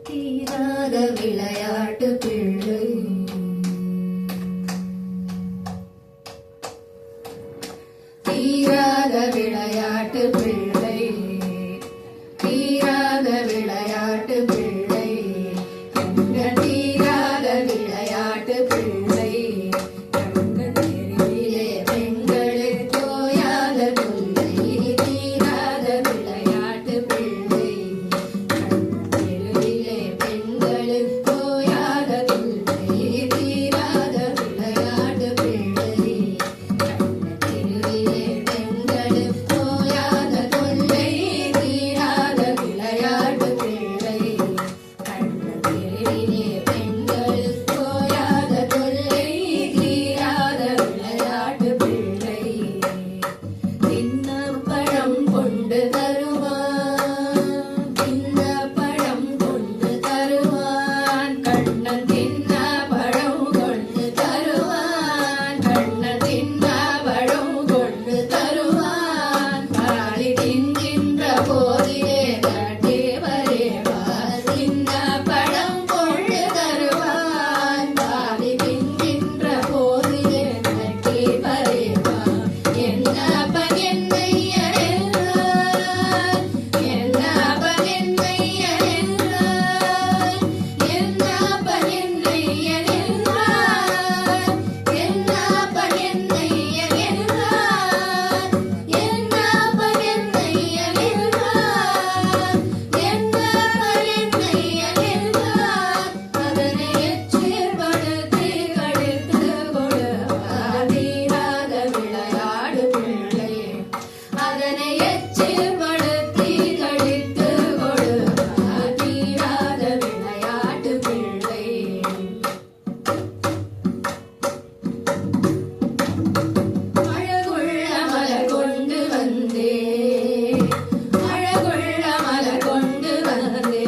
தீராத விளையாட்டு பிள்ளை தீராத விளையாட்டு பிள்ளை தீராத விளையாட்டு பிள்ளை எங்க தீராத விளையாட்டு பிள்ளை எங்க தெருவிலே பெண்களுக்கு தோயாத தொல்லை தீராத விளையாட்டு பிள்ளை தெருவிலே பெண்களுக்கு தோயாத தொல்லை தீராத விளையாட்டு பிள்ளை தெருவிலே பெண்களுக்கு தோயாத தொல்லை தீராத விளையாட்டு பிள்ளை தெருவிலே பெண்களுக்கு தோயாத தொல்லை தீராத விளையாட்டு பிள்ளை தின்ன பழம் கொண்டு தருவான் தின்ன பழம் கொண்டு தருவான் கண்ணன் தின்ன பழம் கொண்டு தருவான் கண்ணன் தின்ன பழம் கொண்டு தருவான் பாடி தின்கின்ற போதிலே தட்டி வரைவார் தின்ன பழம் கொண்டு தருவான் பாடி தின்கின்ற போதிலே தட்டி வரைவார் என்னப்பன் என்னையர் என்றார் என்னப்பன் என்னையர் என்றார் என்னப்பன் என்னையர் என்றார் என்னப்பன் என்னையர் என்றார் என்னப்பன் என்னையர் என்றார் என்னப்பன் என்னையர் என்றார் அதனை எச்சிற்படுத்தி கழித்து கொடுப்பார் தீராத விளையாடு பிள்ளை அதனை எச்சிற்படுத்தி கழித்து கொடுப்பார் தீராத விளையாட்டு பிள்ளை அழகுள்ள மலர் கொண்டு வந்தே அழகுள்ள மலர் கொண்டு வந்தே